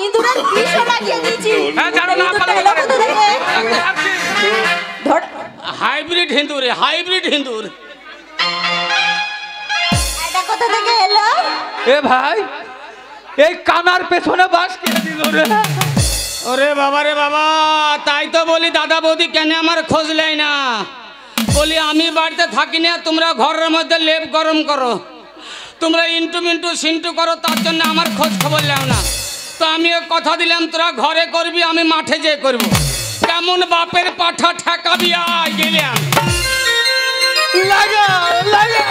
ইঁদুরের বিষও লাগিয়ে দিয়েছি। হ্যাঁ জানো না পালাবো ধর হাইব্রিড হিন্দুর হাইব্রিড হিন্দুর। এটা কোথা থেকে এলো? এ ভাই এই কানার পেছনে বাস কে দিল রে? ওরে বাবা রে বাবা, তাই তো বলি দাদা বৌদি কেন আমার খোঁজ নেয় না। বলি আমি বাড়িতে থাকি না, তোমরা ঘরের মধ্যে লেপ গরম করো, তোমরা ইন্টু মিন্টু সিন্টু করো, তার জন্য আমার খোঁজ খবর নেও না। তো আমি কথা দিলাম তোরা ঘরে করবি, আমি মাঠে যেয়ে করব। কেমন বাপের পাঠা ঠেকাবি আয় গেলাম। লাগা লাগা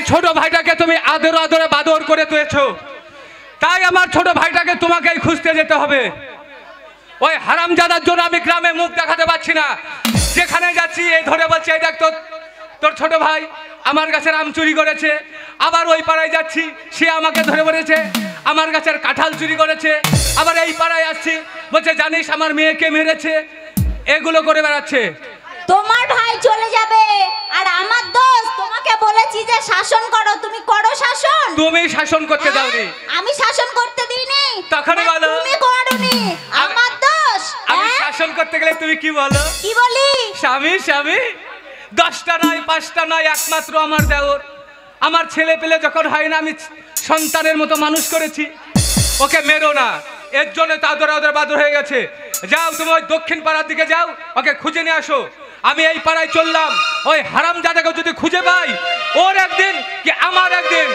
ছোট ভাইটাকে তুমি আদর আদরে বাদর করে তুলেছো, তাই আমার ছোট ভাইটাকে তোমাকেই খুঁজতে যেতে হবে। ওই হারামজাদার জন্য আমি গ্রামে মুখ দেখাতে পারছি না। যেখানে যাচ্ছি এই ধরে বলছে এই দেখ তোর ছোট ভাই আমার গাছের আম চুরি করেছে। আবার ওই পাড়ায় যাচ্ছি, সে আমাকে ধরে বলেছে আমার গাছের কাঁঠাল চুরি করেছে। আবার এই পাড়ায় আসছি, বলছে জানিস আমার মেয়েকে মেরেছে। এগুলো করে বেড়াচ্ছে। তোমার ভাই চলে যাবে আর আমার দোষ, তোমাকে বলেছি যে শাসন করো, তুমি করো শাসন। তুমি শাসন করতে দাওনি, আমি শাসন করতে দিইনি। তখনই বলো তুমি করোনি, আমার দোষ। আমি শাসন করতে গেলে তুমি কি বলো? কি বলি? স্বামী স্বামী, 10টা নয় 5টা নয়, একমাত্র আমার দেওর। আমার ছেলে পেলে যখন হয় না, আমি সন্তানের মতো মানুষ করেছি। ওকে মেরো না, এর জন্য তো আদর আদর বাদর হয়ে গেছে। যাও তুমি ওই দক্ষিণ পাড়ার দিকে যাও, ওকে খুঁজে নিয়ে আসো। আমি এই পাড়ায় চললাম, ওই হারামজাদাকে যদি খুঁজে পাই, ওর একদিন কি আমার একদিন,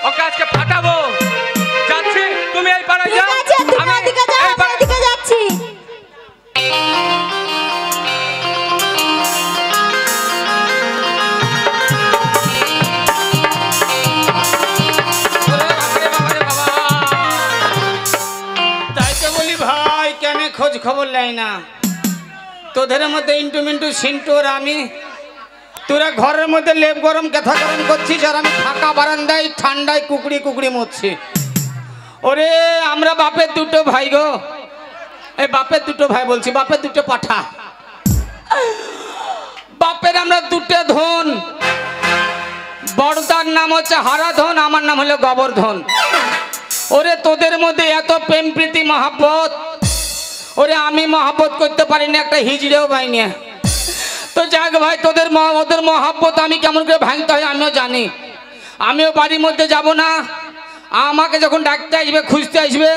ওকে আজকে ফাটাবো। যাচ্ছি, তুমি এই পাড়ায় যাও, আমি এদিকে যাচ্ছি। তাই তো বলি ভাই কেন খোঁজ খবর নেয় না। তোদের মধ্যে ইন্টু মিন্টু সিন্টু আর আমি, তোরা ঘরের মধ্যে লেপ গরম কেথা গরম করছিস, আর আমি ফাঁকা বারান্দায় ঠান্ডায় কুকড়ি কুকড়ি মরছি। ওরে আমরা বাপের দুটো ভাই গো, এই বাপের দুটো ভাই বলছি, বাপের দুটো পাঠা। বাপের আমরা দুটো ধন, বড়দার নাম হচ্ছে হারাধন, আমার নাম হলো গোবর্ধন। ওরে তোদের মধ্যে এত প্রেম প্রীতি মহাব্বত, ওরে আমি মহাব্বত করতে পারিনি, একটা হিজড়েও পাইনি। তো যাক ভাই, ওদের মহাব্বত আমি কেমন করে ভাঙতে হয় আমিও জানি। আমিও বাড়ির মধ্যে যাব না। আমাকে যখন ডাকতে আসবে, খুঁজতে আসবে,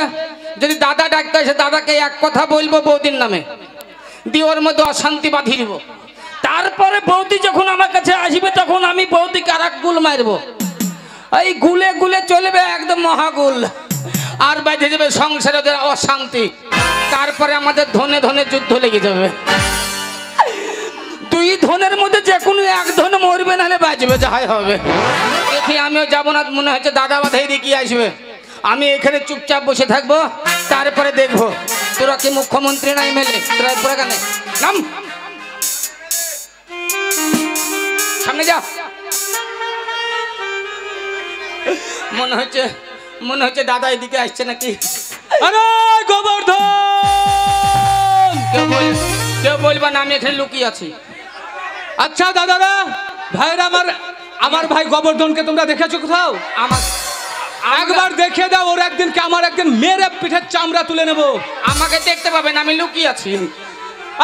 যদি দাদা ডাকতে আসে, দাদাকে এক কথা বলবো বৌদির নামে, দিয়ে ওর মধ্যে অশান্তি বাঁধিয়ে দিব। তারপরে বৌদি যখন আমার কাছে আসবে, তখন আমি বৌদিকে আর এক গুল মারবো। এই গুলে গুলে চলবে একদম মহাগুল, আর বেঁধে যাবে সংসারে অশান্তি। তারপরে আমাদের ধনে ধনে যুদ্ধ লেগে যাবে। দুই ধনের মধ্যে যে কোনো এক ধন মরবে, নাহলে বাঁচবে, যাই হবে। দেখি আমিও যাবো না, মনে হচ্ছে দাদা বাধাই দিয়ে কি আসবে। আমি এখানে চুপচাপ বসে থাকবো, তারপরে দেখবো। তোরা কি মুখ্যমন্ত্রী না এমএলএ? তোরা পুরো কেন নাম সামনে যা। মনে হচ্ছে দাদা এদিকে আসছে নাকি। আরে গোবর্ধন, কেউ বলবা না, আমি এখানে লুকিয়ে আছি। আচ্ছা দাদারা ভাইরা, আমার ভাই গোবর্ধনকে তোমরা দেখেছো কোথাও? একবার দেখে দাও, ওর একদিনকে আমার একদিন মেরে পিঠের চামড়া তুলে নেব। আমাকে দেখতে পাবেন, আমি লুকিয়ে আছি।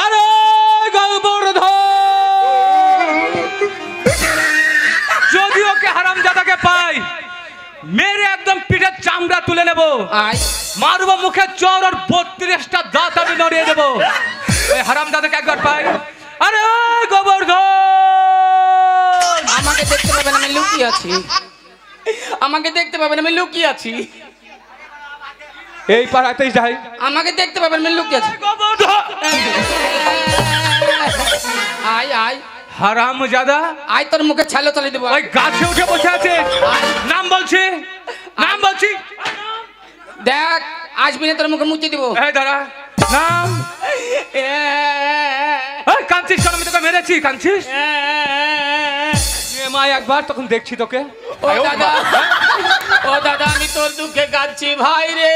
আরে গোবর্ধন, যদি ওকে হারামজাদাকে পাই, মেরে একদম পিঠের চামড়া তুলে নেব। আয় মারবো মুখে চোর, আর 32টা দাঁত আমি নড়িয়ে দেবো। ওই হারামজাদাকে একবার পাই। আরে গোবর্ধন, আমাকে দেখতে পাবেন, আমি লুকিয়ে আছি। আমাকে দেখতে পাবেন, আমি লুকিয়ে আছি। এই পাড়াতেই যাই, আমাকে দেখতে পাবেন, আমি লুকিয়ে আছি। গোবর্ধন। আয় আয় হারামজাদা, আয়, তোর মুখে ছালো চালিয়ে দেবো। ওই গাছে উঠে বসে আছে। নাম বলছি, নাম বলছি। দেখ, আসবি না, তোর মুখে মুচি দিব। এই দাঁড়া, নাম। এই কাঁদছিস কেন? আমি তোকে মেরেছি, কাঁদছিস? মা একবার, তখন দেখছি তোকে। ও দাদা, ও দাদা, আমি তোর দুঃখে কাঁদছি ভাই রে।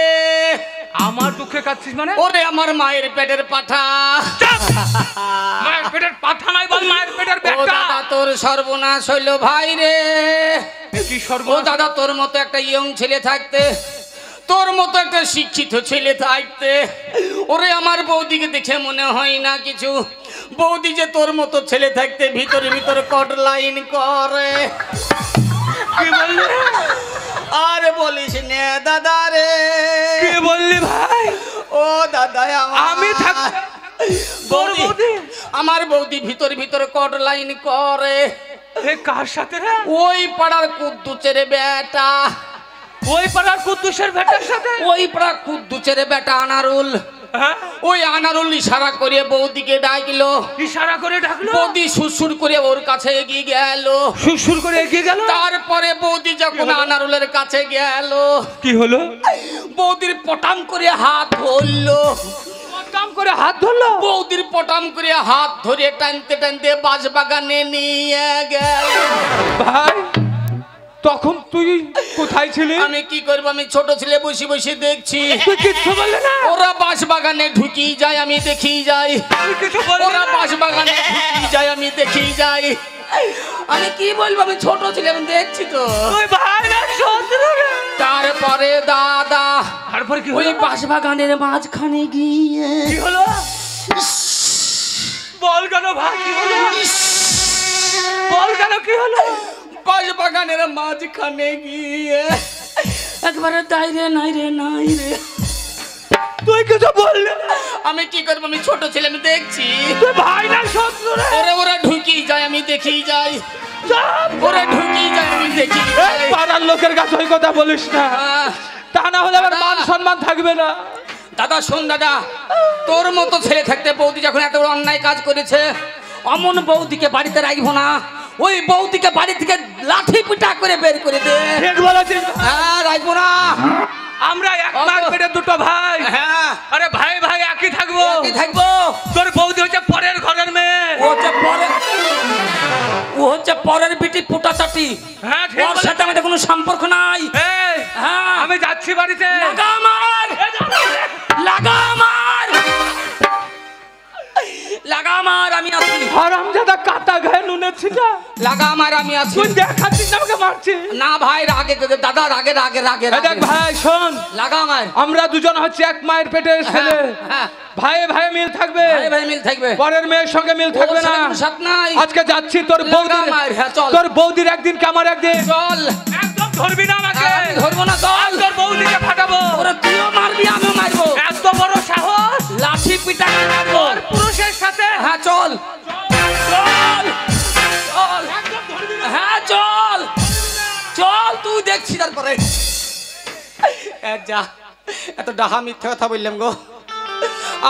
আমার দুঃখে কাঁদছিস মানে? ওরে আমার মায়ের পেটের পাঠা। মায়ের পেটের পাঠা নাই বল, মায়ের পেটের ও পেটটা। দাদা, তোর সর্বনাশ হইল ভাই রে। কি ও সর্বনাশ? দাদা, তোর মতো একটা ইয়ং ছেলে থাকতে, তোর মতো একটা শিক্ষিত ছেলে থাকতে, ওরে আমার বৌদিকে দেখে মনে হয় না কিছু। বৌদি যে তোর মতো ছেলে থাকতে ভিতরে ভিতরে কট লাইন করে। কি বললি? আরে বলিস নে দাদা রে। কি বললি ভাই? ও দাদা, আমি থাক বৌদি, আমার বৌদি ভিতরে ভিতরে কট লাইন করে। এ কার সাথে রে? ওই পাড়ার কুদ্দুচের বেটা। ওই পাড়ার কুদ্দুসের বেটার সাথে? ওই পাড়ার কুদ্দুচের বেটা আনারুল। হ্যাঁ, ওই আনারুল ইশারা করে বৌদিকে ডাকলো। ইশারা করে ডাকলো। বৌদি সুরসুর করে ওর কাছে এগিয়ে গেল। সুরসুর করে এগিয়ে গেল। তারপরে বৌদি যখন আনারুলের কাছে গেল, কি হলো? বৌদির পটাম করে হাত ধরলো। পটাম করে হাত ধরলো? বৌদির পটাম করে হাত ধরে টানতে টানতে বাঁশবাগানে নিয়ে গেল। ভাই, তখন তুই কোথায় ছিলি? আমি কি করবো, আমি ছোট ছেলে বসে বসে দেখছি। তুই কিচ্ছু বললি না? ওরা বাঁশবাগানে ঢুকি যায়, আমি দেখি যাই। তুই কিছু বললি ওরা না? বাঁশবাগানে ঢুকি যায়, আমি দেখি যাই। আমি কি বলবো, আমি ছোট ছেলে, আমি দেখছি তো। তুই ভাই না শত্রু রে? তারপরে দাদা, তারপরে কি ওই হলো? বাঁশবাগানের মাঝখানে গিয়ে কি হলো? বল কেন ভাই, কি হলো? বল কেন, কি হলো? বাঁশবাগানের মাঝখানে গিয়ে একবারে দাইরে নাই রে, নাই রে। তুই কিছু বললি না? আমি কি করবো, আমি ছোট ছেলে, আমি দেখছি। তুই ভাই না শত্রু রে? ওরা ওরা ঢুকি যায়, আমি দেখি যাই। ওরা ঢুকি যায়, আমি দেখি এই যাই। পাড়ার লোকের কাছে ওই কথা বলিস না, তা না হলে আবার মান সম্মান থাকবে না। দাদা শোন দাদা, তোর মতো ছেলে থাকতে বৌদি যখন এত বড় অন্যায় কাজ করেছে, অমন বৌদিকে বাড়িতে রাখবো না। ওই বৌদিকে বাড়ি থেকে লাঠি পিটা করে বের করে দে। ঠিক বলেছিস। হ্যাঁ, রাখবো না। আমরা এক মার পেটে দুটো ভাই। হ্যাঁ, আরে ভাই ভাই একই থাকবো। একই থাকবো। তোর বৌদি হচ্ছে পরের ঘরের মেয়ে। ও হচ্ছে পরের বিটি পুটা চাটি। হ্যাঁ, ঠিক ওর সাথে আমাদের কোনো সম্পর্ক নাই। এই, হ্যাঁ, আমি যাচ্ছি বাড়িতে। লাগা মার, লাগা মার, লাগা মার, আমি আছি। হারামজাদা কাটা গায়ে নুনে ছিটা। লাগা মার, আমি আছি। তুই দেখাচ্ছিস না আমাকে মারছিস? না ভাই, রাগে দাদা, রাগে রাগে রাগে এই দেখ ভাই, শোন, লাগা মার। আমরা দুজন হচ্ছে এক মায়ের পেটের ছেলে। হ্যাঁ, ভাই ভাই মিল থাকবে, ভাই ভাই মিল থাকবে। পরের মেয়ের সঙ্গে মিল থাকবে ওর না। সাথে কোনো সাথ নাই। আজকে যাচ্ছি তোর লাগা বৌদির। মার, হ্যাঁ, চল। তোর বৌদির একদিন কে আমার একদিন। চল। একদম ধরবি না আমাকে। আমি ধরবো না, চল। তোর বৌদিকে ফাটাবো। ওরে তুইও মারবি, আমিও মারবো। এত বড় সাহস লাঠি পিটা করে মারবো। তোর পুরুষের সাথে? হ্যাঁ, চল চল চল। হ্যাঁ, চল চল, তুই দেখছি তারপরে। যা, এত ডাহা মিথ্যা কথা বললাম গো।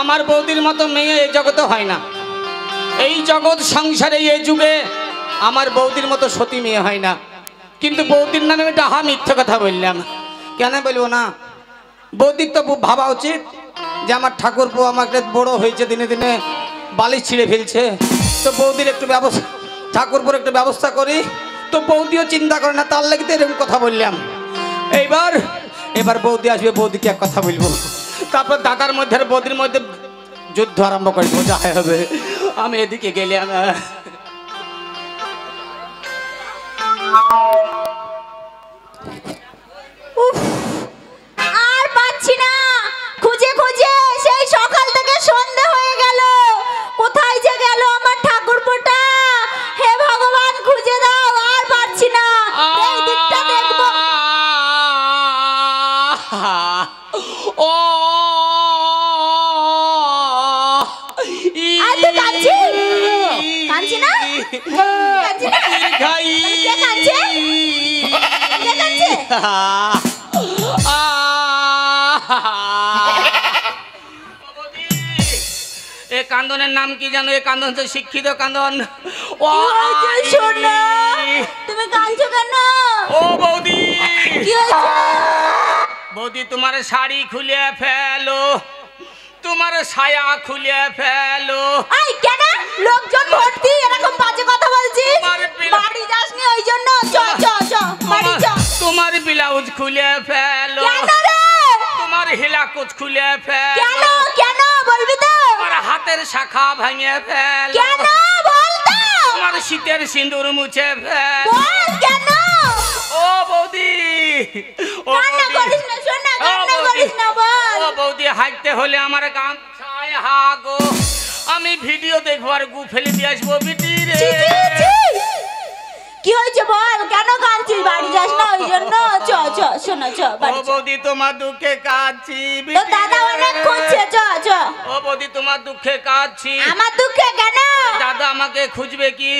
আমার বৌদির মতো মেয়ে এই জগতে হয় না। এই জগৎ সংসারে এই যুগে আমার বৌদির মতো সতী মেয়ে হয় না। কিন্তু বৌদির নামে আমি ডাহা মিথ্যা কথা বললাম। কেন বলবো না? বৌদির তো ভাবা উচিত যে আমার ঠাকুরপো আমাকে বড় হয়েছে, দিনে দিনে বালিশ ছিঁড়ে ফেলছে, তো বৌদির একটু ব্যবস্থা, ঠাকুরপুর একটু ব্যবস্থা করি। তো বৌদিও চিন্তা করে না, তার লাগতে এরকম কথা বললাম। এবার বৌদি আসবে, বৌদিকে এক কথা বলবো, তারপর দাদার মধ্যে আর বৌদির মধ্যে যুদ্ধ আরম্ভ করে দেবো, যা হবে। আমি এদিকে গেলাম। উফ, এ কান্দনের নাম কি জানো? এ কান্দন তো শিক্ষিত কান্দন। ও সোনা তুমি কাঁদছো কেন? ও বৌদি, কি হয়েছে? বৌদি তোমার শাড়ি খুলে ফেলো, তোমার ছায়া খুলে ফেলো। আই কেন লোকজন ভর্তি এরকম বাজে কথা বলছিস? বাড়ি যাসনি ওই জন্য? চ চ চ বাড়ি চ। তোমার ব্লাউজ খুলে ফেলো, কেন রে? তোমার হিলাকুচ খুলে ফেলো। কেন কেন বলবি তো? তোমার হাতের শাখা ভাঙে ফেলো। কেন বল তো? তোমার শীতের সিঁদুর মুছে ফেলো। বল কেন? ও বৌদি, ও কান্না বৌদি, করিস না সোনা, ও কান্না বৌদি, করিস না বল। ও বৌদি, হাঁটতে হলে আমার গামছায় হাগো। আমি ভিডিও দেখবার গু ফেলে দিয়ে আসবো বিটি রে। ছি, ছি, ছি। কি হয়েছে বল? কেন কাঁদছিস? বাড়ি যাস না ওই জন্য? চ চ শোনো চ ও বাড়ি চ। বৌদি তোমার দুঃখে কাঁদছি তো বিটি দাদা রে। অনেক খুঁজছে, চ চ। ও বৌদি তোমার দুঃখে কাঁদছি। আমার দুঃখে কেন? দাদা আমাকে খুঁজবে কি?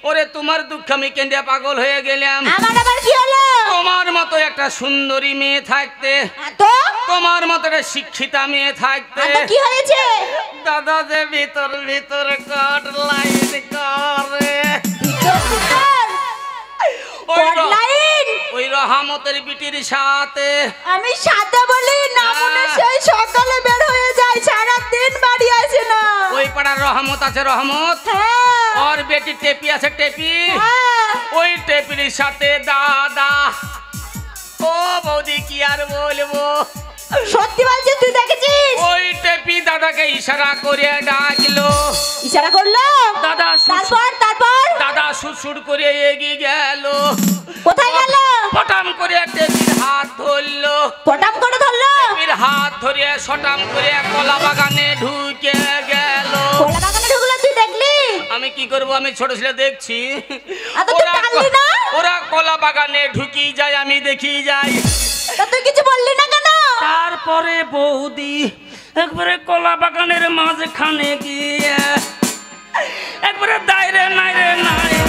ওরে তোমার দুঃখে আমি কেঁদে পাগল হয়ে গেলাম। আমার আবার কি হলো? তোমার মতো একটা সুন্দরী মেয়ে থাকতে, তো তোমার মতো একটা শিক্ষিতা মেয়ে থাকতে, তো কি হয়েছে? দাদা যে ভিতর ভিতর কট লাইন করে। ভিতর ভিতর ওই কট লাইন? ওই রহমতের বিটির সাথে। আমি সাথে বলি না মনে সেই সকালে বের হয়ে যায়, সারা দিন বাড়ি আসে না। ওই পাড়ার রহমত আছে রহমত, হ্যাঁ ওর বেটি টেপি আছে টেপি। হ্যাঁ। ওই টেপির সাথে দাদা। ও বৌদি কি আর বলবো, সত্যি বলছিস? তুই দেখেছিস? ওই টেপি দাদাকে ইশারা করে ডাকলো। ইশারা করলো? দাদা তারপর দাদা সুর করে এগিয়ে গেল। কোথায় গেল? পটাম করে টেপির হাত ধরলো। পটাম করে ধরলো? টেপির হাত ধরে সটাম করে কলা বাগানে ঢুকে গেল। কলা বাগানে ঢুকলো? তুই দেখলি? আমি কি করব, আমি ছোট ছেলে দেখছি। আর তো তুই টানলি না? ওরা কলা বাগানে ঢুকি যায়, আমি দেখি যাই। তা তুই কিছু বললি না কেন? তারপরে বৌদি একবারে কলা বাগানের মাঝখানে গিয়ে একবারে দাইরে নাইরে নাইরে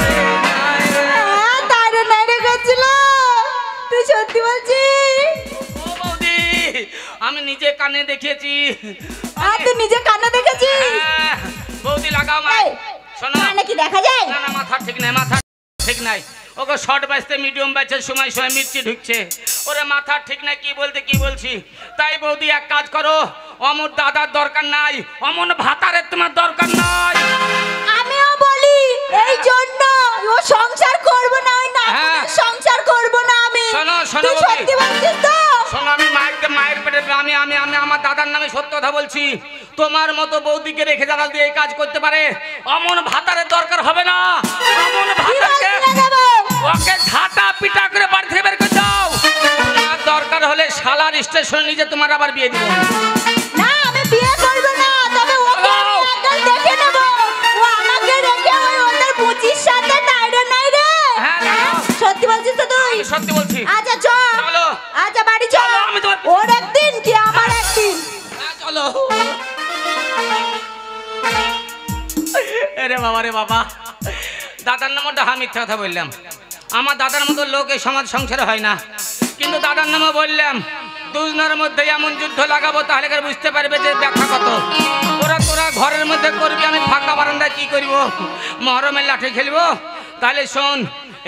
নাইরে। হ্যাঁ, তারে নাইরে গেছিল। তুই সত্যি বলছিস? ও বৌদি, আমি নিজে কানে দেখেছি। আর তুই নিজে কানে দেখেছিস? হ্যাঁ, বৌদি লাগাও মা। এই, শোনো, কানে কি দেখা যায়? না না, মাথা ঠিক নাই, মাথা ঠিক নাই। ওকে শর্ট বাজতে মিডিয়াম বাজছে, সময় সময় মির্চি ঢুকছে। ওরে মাথা ঠিক নাই, কি বলতে কি বলছি। তাই বৌদি এক কাজ করো, অমর দাদার দরকার নাই, অমন ভাতারের তোমার দরকার নাই। আমিও বলি এই জন্য ও সংসার করব না, ওই না হ্যাঁ। সংসার করব না আমি। শোনো, শোনো তুই বৌদি। সত্যি বলছিস তো? শোনো, আমি মায়ের পেটে আমি আমি আমি আমার দাদার নামে সত্য কথা বলছি। তোমার মতো বৌদিকে রেখে দাদা দিয়ে এই কাজ করতে পারে, অমন ভাতারের দরকার হবে না। অমন ভাতারকে ওকে ঝাঁটা পিটা করে বাড়ি থেকে বের করে দাও। তোমার দরকার হলে শালার স্টেশন নিজে তোমার আবার বিয়ে দিব। না আমি বিয়ে করব না, তবে ওকে আমি একদম দেখে নেব। ও আমাকে রেখে ওই ওদের বুচির সাথে নাইরে নাইরে। হ্যাঁ, লাগাও। সত্যি বলছিস তো তুই? আমি সত্যি বলছি। আচ্ছা চ, চলো। আচ্ছা বাড়ি চল। চলো, আমি তোমার- ওর একদিন কি আমার একদিন। হ্যাঁ, চলো। আরে বাবা রে বাবা, দাদার নামটা আমি মিথ্যা কথা বললাম। আমার দাদার মতো লোক এই সমাজ সংসারে হয় না, কিন্তু দাদার নামও বললাম। দুজনের মধ্যে এমন যুদ্ধ লাগাবো, তাহলে করে বুঝতে পারবে যে ব্যাখ্যা কত। তোরা ঘরের মধ্যে করবি, আমি ফাঁকা বারান্দায় কি করব? মহরমের লাঠি খেলবো? তাহলে শোন,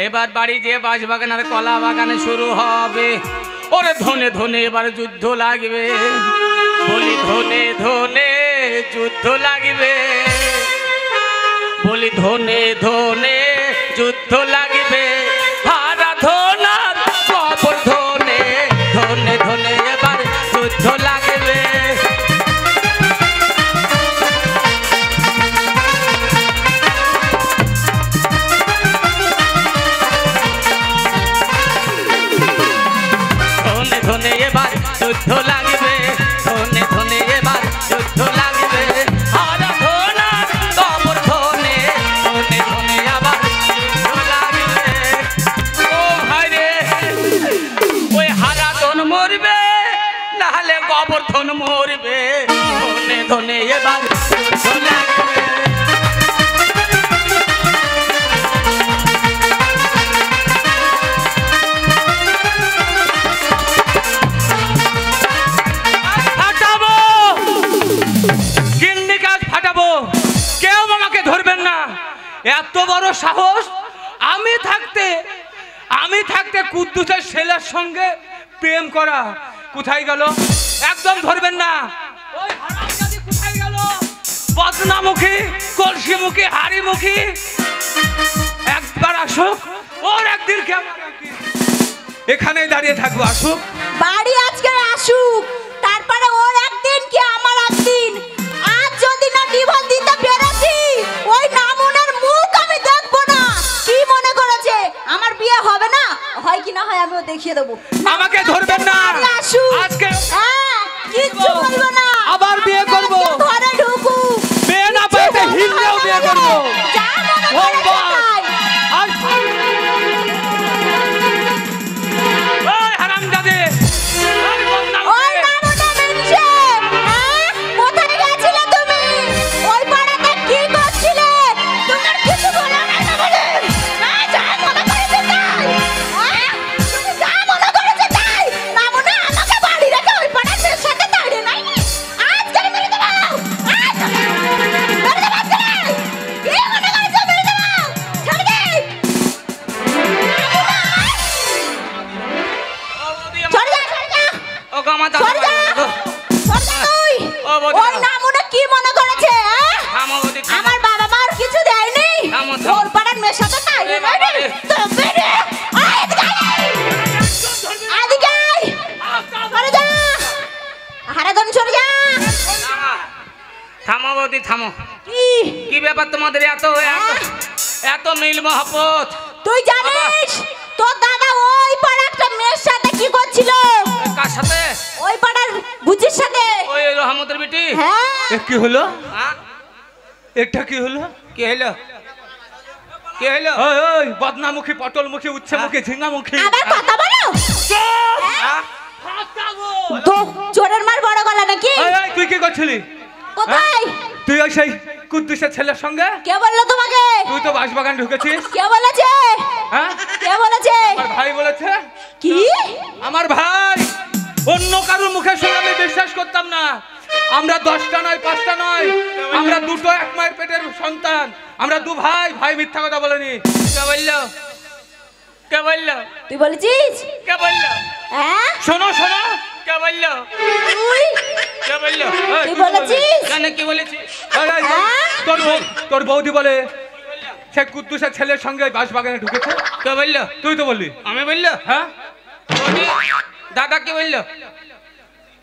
এবার বাড়ি যে বাঁশবাগান আর কলা বাগানে শুরু হবে। ওরে ধনে ধনে এবার যুদ্ধ লাগবে, বলি ধনে ধনে যুদ্ধ লাগবে, বলি ধনে ধনে যুদ্ধ লাগবে। হারা ধনার কবর ধনে ধনে ধনে এবার যুদ্ধ লাগবে। ধনে ধনে এবার যুদ্ধ লাগবে, ধনে ধনে এবার যুদ্ধ লাগবে। হারা ধনার কবর ধনে ধনে ধনে আবার যুদ্ধ লাগবে। ও ভাই রে, ওই হারা ধন মরবে, নাহলে গোবর্ধন মরবে। ধনে ধনে এবার যুদ্ধ লাগবে। এত বড় সাহস! আমি থাকতে কুদ্দুসের ছেলের সঙ্গে প্রেম করা! কোথায় গেল? একদম ধরবেন না! ওই হারামজাদি কোথায় গেল? বদনামুখী, কলসিমুখী, হাড়িমুখী! একবার আসুক, ওর একদিন কেমন এখানেই দাঁড়িয়ে থাকবো। আসুক, বাড়ি আজকে আসুক, তারপরে ওর একদিন কি আমার একদিন। আজ যদি না জীবন দিতে পেরেছি, ওই নামুনের মুখ আমি দেখবো না। কি মনে করেছে আমার বিয়ে হবে না? হয় কি না হয় আমিও দেখিয়ে দেবো। আমাকে ধরবেন না! আসুক আজকে হ্যাঁ, কিচ্ছু বলবো না। আবার বিয়ে করব। ঘরে ঢুকুক, বিয়ে না পাইতে হিললেও বিয়ে করবো। যা মনে করেছে তাই। ওই হারামজাদি, ওই বদনামুখী! ওই নামুটা মিনছে, হ্যাঁ? কোথায় গেছিলে তুমি? ওই পাড়াতে কি করছিলে? তোমার কিছু বলা নাই না বলে? হ্যাঁ, যা মনে করেছে তাই। হ্যাঁ? তুমি যা মনে করেছে তাই। নামুনা আমাকে বাড়ি রেখে ওই পাড়ার মেয়ের সাথে দাঁড়িয়ে নাই। আজকে মেরে দেবো। মেরে দেবো আজকে। কি মনে করেছে মেরে দেবো? ছাড় দে। সরে যা, সরে যা। ও গো আমার দাদা সরে যা। সরে যা তুই। ও বৌদি। ওই নামুনা কি মনে করেছে, হ্যাঁ? থামো বৌদি, থামো। আমার বাবা মার কিছু দেয়নি। থামো, থামো। ওর পাড়ার মেয়ের সাথে তাইরে এ বাবা রে। তবে রে। আয় এদিকে আয়। এদিকে আয়। সরে যা। হারাধন সরে যা। থামো। থামো বৌদি, থামো। কি? কি ব্যাপার তোমাদের এত মিল মহব্বত? তুই জানিস তোর দাদা ওই পাড়ার একটা মেয়ের সাথে কি করছিল? কার সাথে? ওই পাড়ার বুচির সাথে। ওই রহমতের বেটি? হ্যাঁ। এ কি হলো? হ্যাঁ? এটা কি হলো? কি হলো? কি হলো? ওই ওই বদনামুখী, পটলমুখী, উচ্ছেমুখী, ঝিঙ্গামুখী! আবার কথা বলো। হ্যাঁ? তো চোরের মার বড় গলা নাকি? ওই ওই, তুই কি করছিলি? কোথায়? তুই ওই সেই কুদ্দুসের ছেলের সঙ্গে? কে বললো তোমাকে? তুই তো বাঁশবাগান ঢুকেছিস। কে বলেছে? হ্যাঁ? কে বলেছে? আমার ভাই বলেছে। কি? আমার ভাই! অন্য কারোর মুখের সঙ্গে আমি বিশ্বাস করতাম না। আমরা 10টা নয়, 5টা নয়, আমরা দুটো এক মায়ের পেটের সন্তান। আমরা দু ভাই। ভাই মিথ্যা কথা বলেনি। কে বললো? কে বললো? তুই বলেছিস? কে বললো? হ্যাঁ? শোনো শোনো, কে বললো? তুই? কে বললো? এই, তুই কি বললি? বলেছিস? কেন কি বলেছিস? এই, এই, হ্যাঁ? তোর বৌদি বলে সে কুদ্দুসের ছেলের সঙ্গে বাঁশবাগানে ঢুকেছে। কে বললো? তুই তো বললি। আমি বললো? হ্যাঁ? বৌদি, দাদা কি বললো?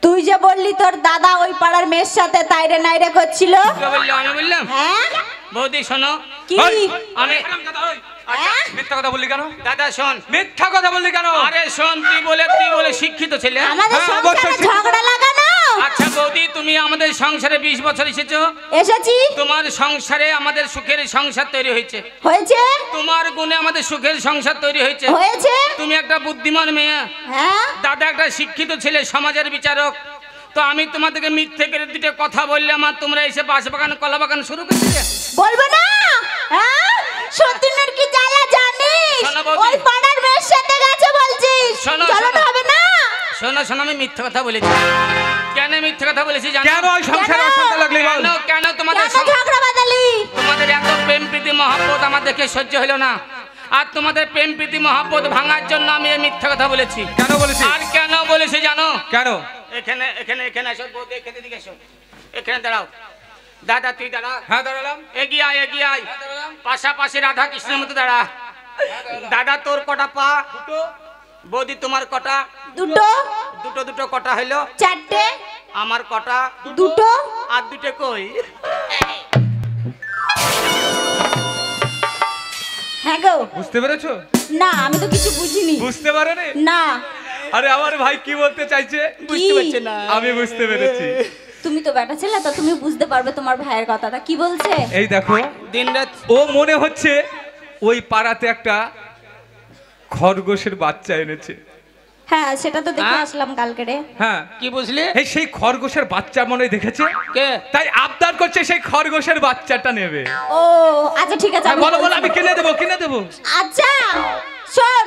তুই যে বললি তোর দাদা ওই পাড়ার মেয়ের সাথে তাইরে নাইরে করছিল। কে বললো? আমি বললাম? হ্যাঁ? বৌদি শোনো, কি? ওই, আমি হ্যাঁ? মিথ্যা কথা বললি কেন? দাদা শোন। মিথ্যা কথা বললি কেন? আরে শোন, তুই বলে শিক্ষিত ছেলে। আমাদের হ্যাঁ, সংসারে অবশ্যই। ঝগড়া লাগানো। আচ্ছা বৌদি, তুমি আমাদের সংসারে 20 বছর এসেছো। এসেছি। তোমার সংসারে আমাদের সুখের সংসার তৈরি হয়েছে। হয়েছে? তোমার গুণে আমাদের সুখের সংসার তৈরি হয়েছে। হয়েছে? তুমি একটা বুদ্ধিমান মেয়ে, হ্যাঁ? দাদা একটা শিক্ষিত ছেলে, সমাজের বিচারক। তো আমি তোমাদেরকে মিথ্যে করে দুটো কথা বললাম আর তোমরা এসে বাঁশবাগান কলা বাগান শুরু করেছিলে। বলবো না? হ্যাঁ? সতীনের কি জ্বালা জানিস? শোনো বৌদি। ওই পাড়ার মেয়ের সাথে গেছে বলছিস। শোনো, জ্বালানো শোনো। হবে না? শোনো শোনো, আমি মিথ্যে কথা বলেছি। কেন মিথ্যে কথা বলেছি জানো? কেন ওই সংসারে কেন? অশান্তি লাগলি বল? কেন তোমাদের কেন ঝগড়া বাঁধালি? তোমাদের এত প্রেম প্রীতি মহব্বত আমার দেখে সহ্য হলো না। আর তোমাদের প্রেম প্রীতি মহব্বত ভাঙার জন্য আমি এই মিথ্যা কথা বলেছি। কেন বলেছিস? আর কেন বলেছি জানো? কেন? এখানে এখানে এখানে এসো বৌদি, এখানে দিকে এসো। এখানে দাঁড়াও। দাদা তুই দাঁড়া। হ্যাঁ দাঁড়ালাম। এগিয়ে আয়, এগিয়ে আয়। পাশাপাশি রাধা কৃষ্ণের মতো দাঁড়া। দাদা তোর কটা পা? বৌদি তোমার কটা? দুটো, দুটো দুটো কটা হইলো? চারটে, আমার কটা? দুটো। আর দুটো কই? হ্যাঁ গো। বুঝতে পেরেছো? না, আমি তো কিছু বুঝিনি। বুঝতে পারোনি? না। আরে আমার ভাই কি বলতে চাইছে বুঝতে পারছে না। আমি বুঝতে পেরেছি। তুমি তো বেটা ছেলে, তো তুমি বুঝতে পারবে তোমার ভাইয়ের কথাটা কি বলছে। এই দেখো, দিনরাত ও মনে হচ্ছে ওই পাড়াতে একটা খরগোশের বাচ্চা এনেছে। হ্যাঁ, সেটা তো দেখে হ্যাঁ? আসলাম কালকে রে। হ্যাঁ, কি বুঝলি? এই সেই খরগোশের বাচ্চা মনে হয় দেখেছে, কে? তাই আবদার করছে সেই খরগোশের বাচ্চাটা নেবে। ও আচ্ছা ঠিক আছে, হ্যাঁ, আমি বলো বলো, বলছি। আমি কিনে দেবো কিনে দেবো। আচ্ছা শোন,